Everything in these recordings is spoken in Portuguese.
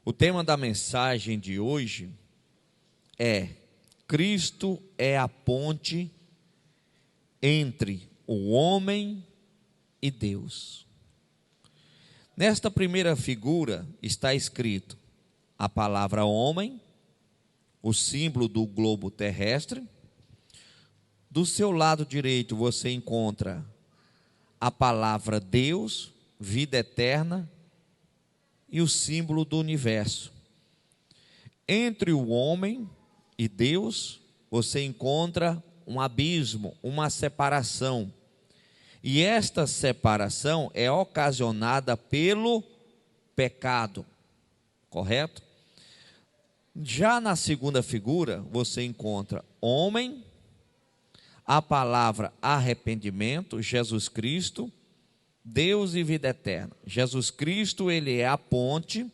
O tema da mensagem de hoje é: Cristo é a ponte entre o homem e Deus. Nesta primeira figura está escrito a palavra homem, o símbolo do globo terrestre. Do seu lado direito você encontra a palavra Deus, vida eterna, e o símbolo do universo. Entre o homem e Deus você encontra um abismo, uma separação. E esta separação é ocasionada pelo pecado, correto? Já na segunda figura você encontra homem, a palavra arrependimento, Jesus Cristo, Deus e vida eterna. Jesus Cristo, ele é a ponte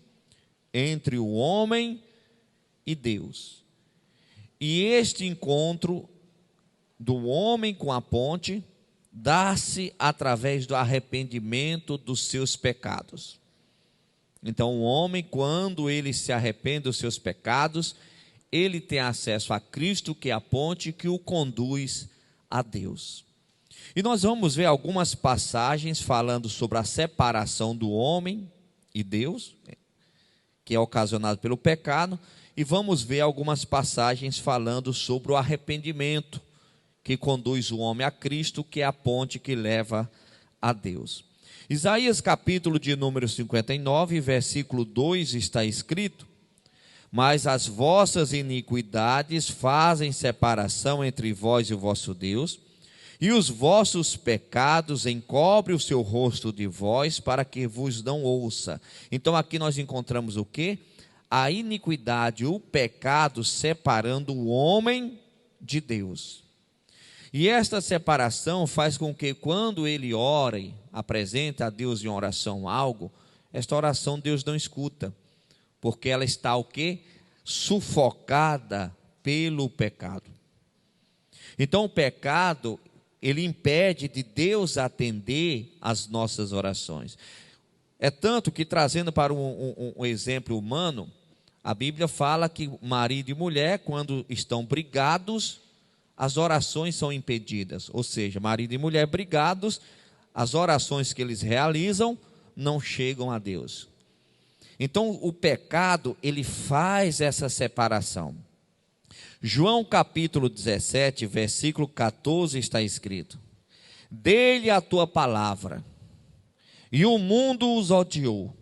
entre o homem e Deus. E este encontro do homem com a ponte dá-se através do arrependimento dos seus pecados. Então o homem, quando ele se arrepende dos seus pecados, ele tem acesso a Cristo, que é a ponte que o conduz a Deus. E nós vamos ver algumas passagens falando sobre a separação do homem e Deus, que é ocasionado pelo pecado, e vamos ver algumas passagens falando sobre o arrependimento, que conduz o homem a Cristo, que é a ponte que leva a Deus. Isaías capítulo de número 59, versículo 2 está escrito: mas as vossas iniquidades fazem separação entre vós e o vosso Deus, e os vossos pecados encobrem o seu rosto de vós, para que vos não ouça. Então aqui nós encontramos o quê? A iniquidade, o pecado separando o homem de Deus. E esta separação faz com que quando ele ore, apresenta a Deus em oração algo, esta oração Deus não escuta, porque ela está o quê? Sufocada pelo pecado. Então o pecado, ele impede de Deus atender às nossas orações. É tanto que, trazendo para um exemplo humano, a Bíblia fala que marido e mulher, quando estão brigados, as orações são impedidas. Ou seja, marido e mulher brigados, as orações que eles realizam não chegam a Deus. Então o pecado, ele faz essa separação. João capítulo 17, versículo 14 está escrito: dê-lhe a tua palavra, e o mundo os odiou,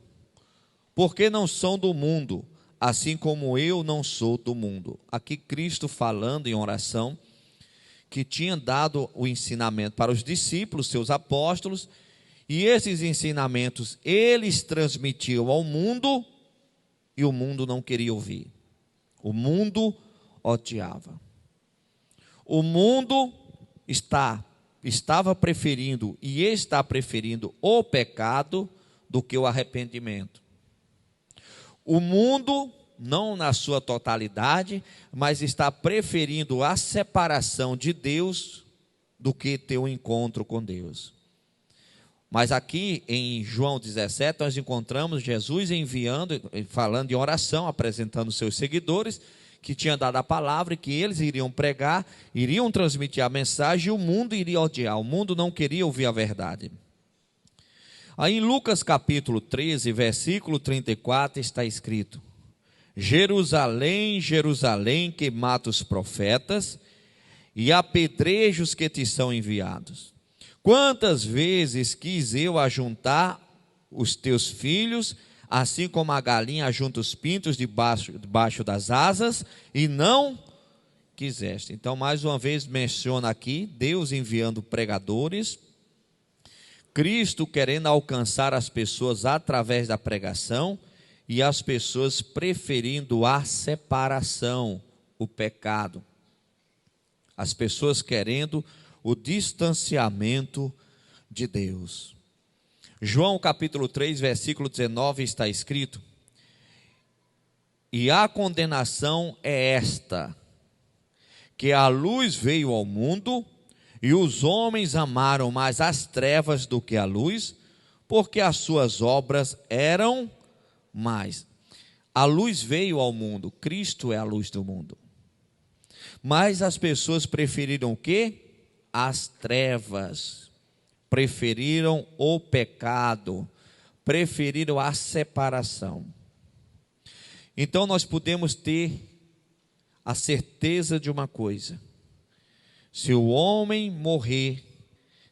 porque não são do mundo, assim como eu não sou do mundo. Aqui Cristo falando em oração, que tinha dado o ensinamento para os discípulos, seus apóstolos, e esses ensinamentos eles transmitiam ao mundo, e o mundo não queria ouvir. O mundo odiava. O mundo estava preferindo e está preferindo o pecado do que o arrependimento. O mundo, não na sua totalidade, mas está preferindo a separação de Deus do que ter um encontro com Deus. Mas aqui em João 17 nós encontramos Jesus enviando, falando em oração, apresentando seus seguidores, que tinha dado a palavra e que eles iriam pregar, iriam transmitir a mensagem, e o mundo iria odiar. O mundo não queria ouvir a verdade. Aí em Lucas capítulo 13, versículo 34 está escrito: Jerusalém, Jerusalém, que mata os profetas e apedreja os que te são enviados. Quantas vezes quis eu ajuntar os teus filhos, assim como a galinha ajunta os pintos debaixo das asas, e não quiseste. Então, mais uma vez menciona aqui Deus enviando pregadores, Cristo querendo alcançar as pessoas através da pregação, e as pessoas preferindo a separação, o pecado. As pessoas querendo o distanciamento de Deus. João capítulo 3, versículo 19 está escrito: e a condenação é esta, que a luz veio ao mundo, e os homens amaram mais as trevas do que a luz, porque as suas obras eram mais. A luz veio ao mundo, Cristo é a luz do mundo. Mas as pessoas preferiram o quê? As trevas, preferiram o pecado, preferiram a separação. Então nós podemos ter a certeza de uma coisa: se o homem morrer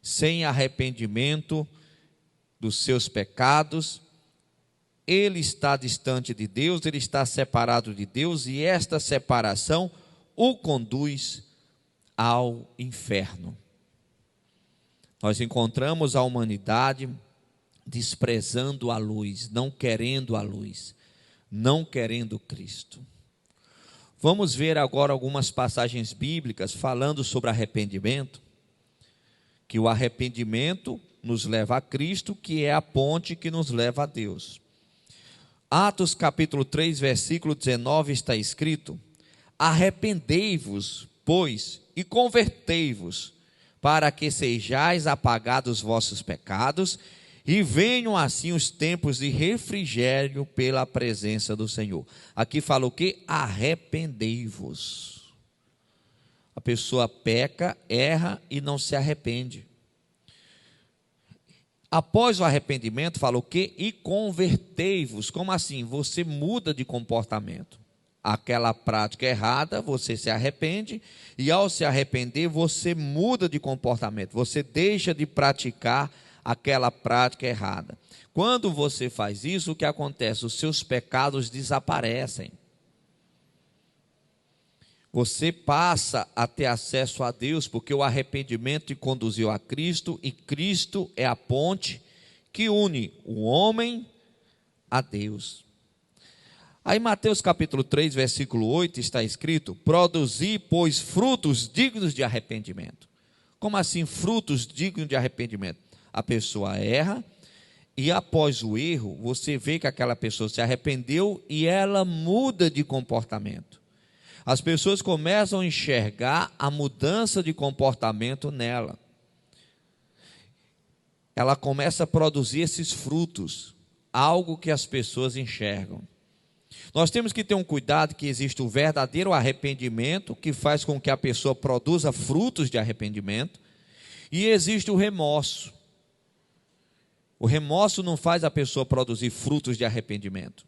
sem arrependimento dos seus pecados, ele está distante de Deus, ele está separado de Deus, e esta separação o conduz ao inferno. Nós encontramos a humanidade desprezando a luz, não querendo a luz, não querendo Cristo. Vamos ver agora algumas passagens bíblicas falando sobre arrependimento, que o arrependimento nos leva a Cristo, que é a ponte que nos leva a Deus. Atos capítulo 3, versículo 19 está escrito: arrependei-vos, pois, e convertei-vos, para que sejais apagados os vossos pecados, e venham assim os tempos de refrigério pela presença do Senhor. Aqui fala o que? Arrependei-vos. A pessoa peca, erra e não se arrepende. Após o arrependimento, fala o quê? E convertei-vos. Como assim? Você muda de comportamento. Aquela prática errada, você se arrepende, e ao se arrepender, você muda de comportamento. Você deixa de praticar aquela prática errada. Quando você faz isso, o que acontece? Os seus pecados desaparecem. Você passa a ter acesso a Deus, porque o arrependimento te conduziu a Cristo, e Cristo é a ponte que une o homem a Deus. Aí Mateus capítulo 3, versículo 8 está escrito: produzi, pois, frutos dignos de arrependimento. Como assim frutos dignos de arrependimento? A pessoa erra, e após o erro, você vê que aquela pessoa se arrependeu e ela muda de comportamento. As pessoas começam a enxergar a mudança de comportamento nela. Ela começa a produzir esses frutos, algo que as pessoas enxergam. Nós temos que ter um cuidado, que existe o verdadeiro arrependimento, que faz com que a pessoa produza frutos de arrependimento, e existe o remorso. O remorso não faz a pessoa produzir frutos de arrependimento.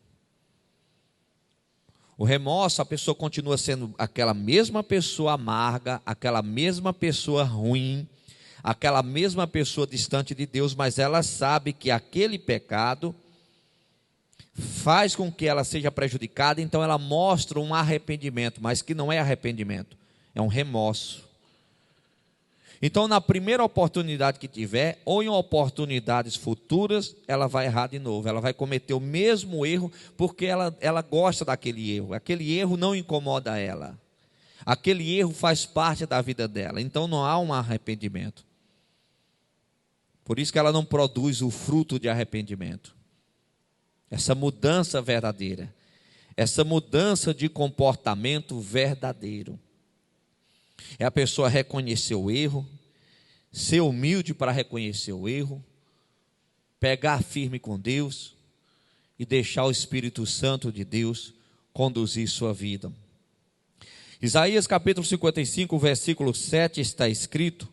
O remorso, a pessoa continua sendo aquela mesma pessoa amarga, aquela mesma pessoa ruim, aquela mesma pessoa distante de Deus, mas ela sabe que aquele pecado faz com que ela seja prejudicada, então ela mostra um arrependimento, mas que não é arrependimento, é um remorso. Então, na primeira oportunidade que tiver, ou em oportunidades futuras, ela vai errar de novo, ela vai cometer o mesmo erro, porque ela gosta daquele erro, aquele erro não incomoda ela, aquele erro faz parte da vida dela, então não há um arrependimento. Por isso que ela não produz o fruto de arrependimento, essa mudança verdadeira, essa mudança de comportamento verdadeiro. É a pessoa reconhecer o erro, ser humilde para reconhecer o erro, pegar firme com Deus e deixar o Espírito Santo de Deus conduzir sua vida. Isaías capítulo 55, versículo 7 está escrito: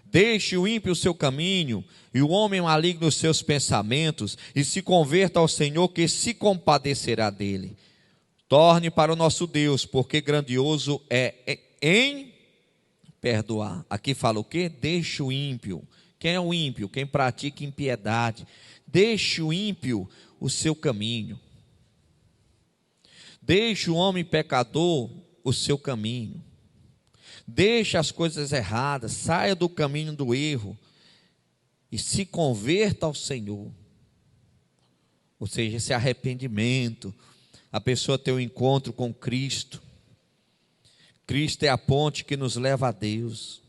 deixe o ímpio o seu caminho e o homem maligno os seus pensamentos, e se converta ao Senhor, que se compadecerá dele. Torne para o nosso Deus, porque grandioso é em perdoar. Aqui fala o quê? Deixe o ímpio. Quem é o ímpio? Quem pratica impiedade. Deixe o ímpio o seu caminho. Deixe o homem pecador o seu caminho. Deixe as coisas erradas, saia do caminho do erro e se converta ao Senhor. Ou seja, esse arrependimento, a pessoa ter um encontro com Cristo. Cristo é a ponte que nos leva a Deus.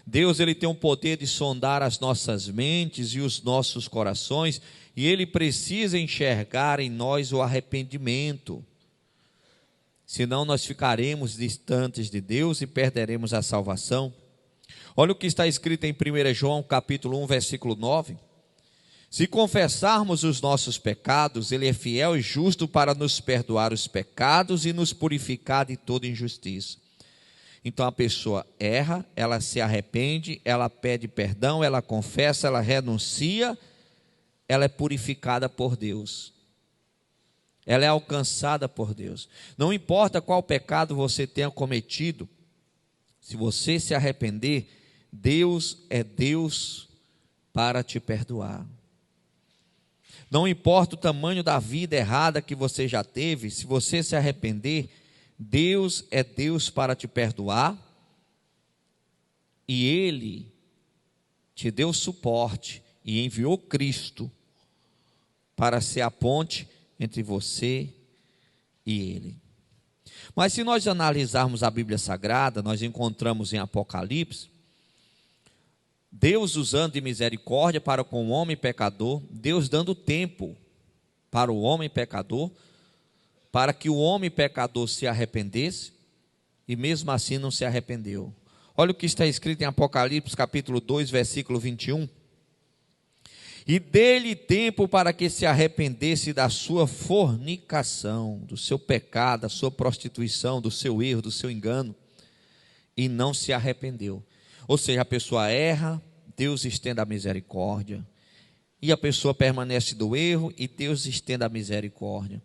Deus, ele tem o poder de sondar as nossas mentes e os nossos corações, e ele precisa enxergar em nós o arrependimento. Senão nós ficaremos distantes de Deus e perderemos a salvação. Olha o que está escrito em 1 João capítulo 1, versículo 9. Se confessarmos os nossos pecados, Ele é fiel e justo para nos perdoar os pecados e nos purificar de toda injustiça. Então a pessoa erra, ela se arrepende, ela pede perdão, ela confessa, ela renuncia, ela é purificada por Deus. Ela é alcançada por Deus. Não importa qual pecado você tenha cometido, se você se arrepender, Deus é Deus para te perdoar. Não importa o tamanho da vida errada que você já teve, se você se arrepender, Deus é Deus para te perdoar, e Ele te deu suporte e enviou Cristo para ser a ponte entre você e Ele. Mas se nós analisarmos a Bíblia Sagrada, nós encontramos em Apocalipse, Deus usando de misericórdia para com o homem pecador, Deus dando tempo para o homem pecador, para que o homem pecador se arrependesse, e mesmo assim não se arrependeu. Olha o que está escrito em Apocalipse capítulo 2, versículo 21. E dê-lhe tempo para que se arrependesse da sua fornicação, do seu pecado, da sua prostituição, do seu erro, do seu engano, e não se arrependeu. Ou seja, a pessoa erra, Deus estende a misericórdia, e a pessoa permanece do erro, e Deus estende a misericórdia.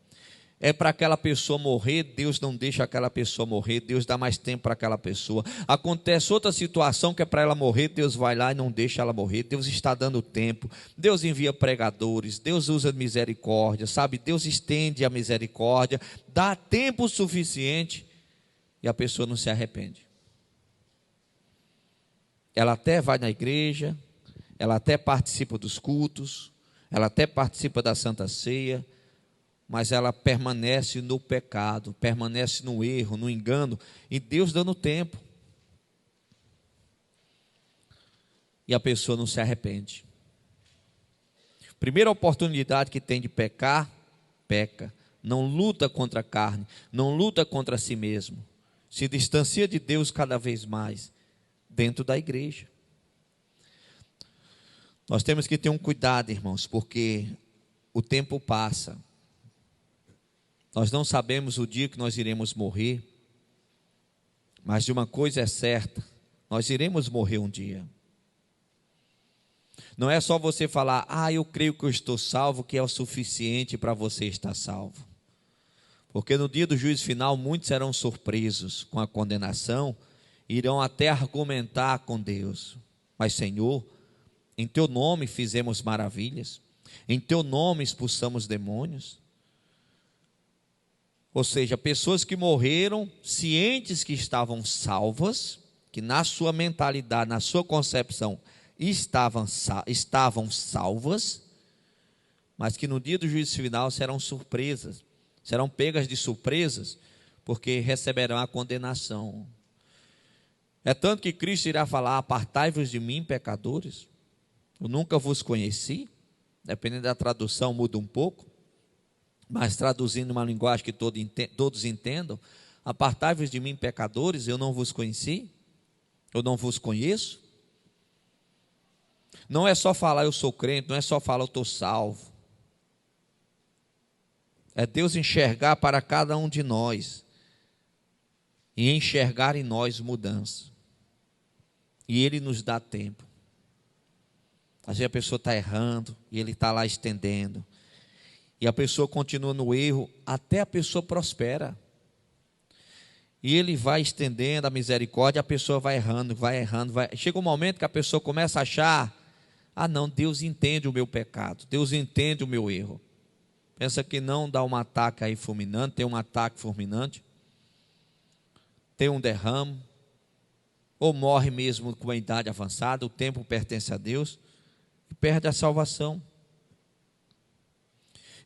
É para aquela pessoa morrer, Deus não deixa aquela pessoa morrer, Deus dá mais tempo para aquela pessoa. Acontece outra situação que é para ela morrer, Deus vai lá e não deixa ela morrer, Deus está dando tempo, Deus envia pregadores, Deus usa misericórdia, sabe? Deus estende a misericórdia, dá tempo suficiente, e a pessoa não se arrepende. Ela até vai na igreja, ela até participa dos cultos, ela até participa da Santa Ceia, mas ela permanece no pecado, permanece no erro, no engano, e Deus dando tempo. E a pessoa não se arrepende. Primeira oportunidade que tem de pecar, peca. Não luta contra a carne, não luta contra si mesmo. Se distancia de Deus cada vez mais, dentro da igreja. Nós temos que ter um cuidado, irmãos, porque o tempo passa. Nós não sabemos o dia que nós iremos morrer, mas de uma coisa é certa, nós iremos morrer um dia. Não é só você falar, eu creio que eu estou salvo, que é o suficiente para você estar salvo. Porque no dia do juízo final, muitos serão surpresos com a condenação, irão até argumentar com Deus. Mas Senhor, em Teu nome fizemos maravilhas, em Teu nome expulsamos demônios. Ou seja, pessoas que morreram cientes que estavam salvas, que na sua mentalidade, na sua concepção, estavam salvas, mas que no dia do juízo final serão surpresas, serão pegas de surpresas, porque receberão a condenação. É tanto que Cristo irá falar, apartai-vos de mim, pecadores, eu nunca vos conheci, dependendo da tradução muda um pouco, mas traduzindo uma linguagem que todos entendam, apartai-vos de mim, pecadores, eu não vos conheci, eu não vos conheço. Não é só falar eu sou crente, não é só falar eu estou salvo. É Deus enxergar para cada um de nós e enxergar em nós mudança. E Ele nos dá tempo. Às vezes a pessoa está errando e Ele está lá estendendo. E a pessoa continua no erro até a pessoa prospera. E Ele vai estendendo a misericórdia, a pessoa vai errando. Chega um momento que a pessoa começa a achar, não, Deus entende o meu pecado, Deus entende o meu erro. Pensa que não dá um ataque aí fulminante, tem um ataque fulminante, tem um derrame, ou morre mesmo com a idade avançada, o tempo pertence a Deus, e perde a salvação.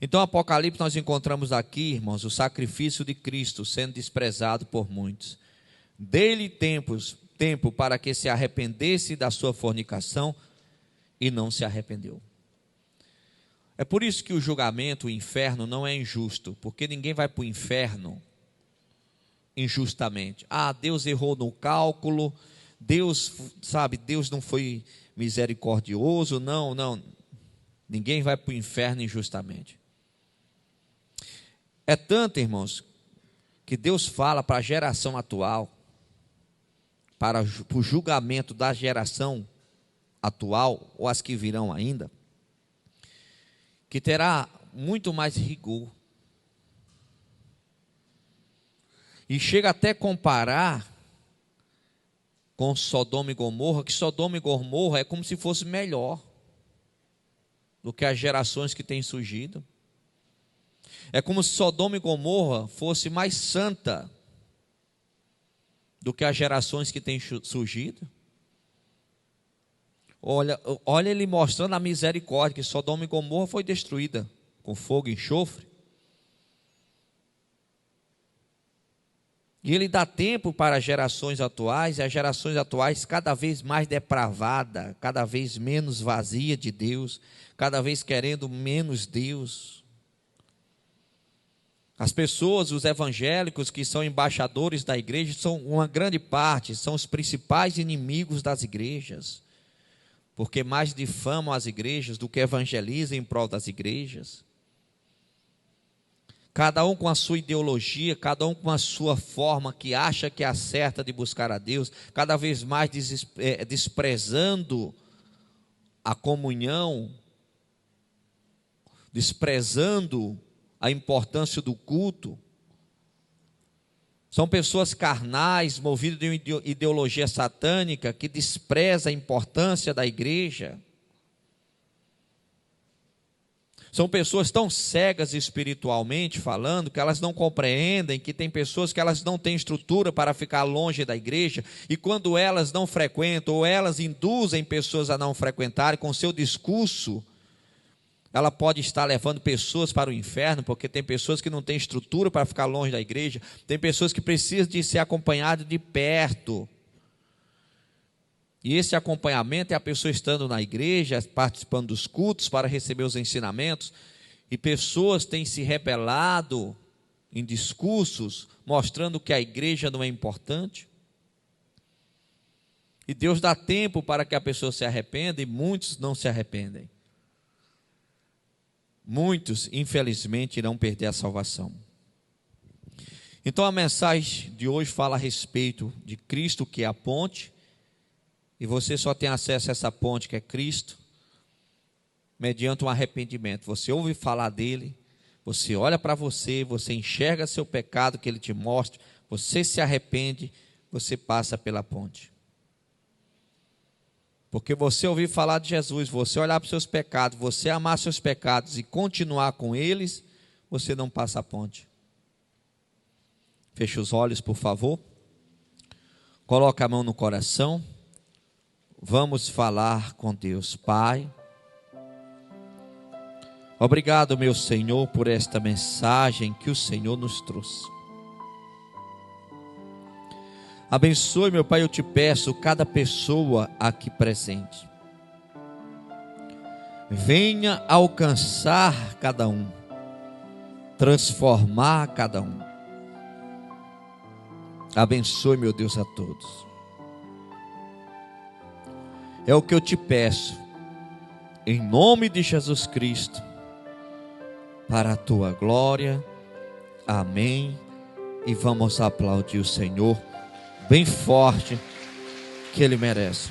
Então, Apocalipse, nós encontramos aqui, irmãos, o sacrifício de Cristo sendo desprezado por muitos. Dê-lhe tempo para que se arrependesse da sua fornicação, e não se arrependeu. É por isso que o julgamento, o inferno, não é injusto, porque ninguém vai para o inferno injustamente. Deus errou no cálculo, Deus não foi misericordioso, não. Ninguém vai para o inferno injustamente. É tanto, irmãos, que Deus fala para a geração atual, para o julgamento da geração atual, ou as que virão ainda, que terá muito mais rigor. E chega até comparar com Sodoma e Gomorra, que Sodoma e Gomorra é como se fosse melhor do que as gerações que têm surgido. É como se Sodoma e Gomorra fosse mais santa do que as gerações que têm surgido. Olha ele mostrando a misericórdia, que Sodoma e Gomorra foi destruída com fogo e enxofre. E ele dá tempo para as gerações atuais, e as gerações atuais cada vez mais depravada, cada vez menos vazia de Deus, cada vez querendo menos Deus. As pessoas, os evangélicos que são embaixadores da igreja, são uma grande parte, são os principais inimigos das igrejas, porque mais difamam as igrejas do que evangelizam em prol das igrejas. Cada um com a sua ideologia, cada um com a sua forma que acha que é a certa de buscar a Deus, cada vez mais desprezando a comunhão, desprezando a importância do culto. São pessoas carnais, movidas de uma ideologia satânica, que despreza a importância da igreja. São pessoas tão cegas espiritualmente falando, que elas não compreendem que tem pessoas que elas não têm estrutura para ficar longe da igreja, e quando elas não frequentam, ou elas induzem pessoas a não frequentarem com seu discurso, ela pode estar levando pessoas para o inferno, porque tem pessoas que não têm estrutura para ficar longe da igreja, tem pessoas que precisam de ser acompanhadas de perto. E esse acompanhamento é a pessoa estando na igreja, participando dos cultos para receber os ensinamentos, e pessoas têm se rebelado em discursos, mostrando que a igreja não é importante. E Deus dá tempo para que a pessoa se arrependa, e muitos não se arrependem. Muitos, infelizmente, irão perder a salvação. Então a mensagem de hoje fala a respeito de Cristo, que é a ponte, e você só tem acesso a essa ponte que é Cristo, mediante um arrependimento. Você ouve falar dele, você olha para você enxerga seu pecado que ele te mostra, você se arrepende, você passa pela ponte. Porque você ouvir falar de Jesus, você olhar para os seus pecados, você amar seus pecados e continuar com eles, você não passa a ponte. Feche os olhos, por favor. Coloque a mão no coração. Vamos falar com Deus. Pai, obrigado, meu Senhor, por esta mensagem que o Senhor nos trouxe. Abençoe, meu Pai, eu te peço, cada pessoa aqui presente. Venha alcançar cada um, transformar cada um. Abençoe, meu Deus, a todos. É o que eu te peço, em nome de Jesus Cristo, para a tua glória. Amém. E vamos aplaudir o Senhor bem forte, que Ele merece.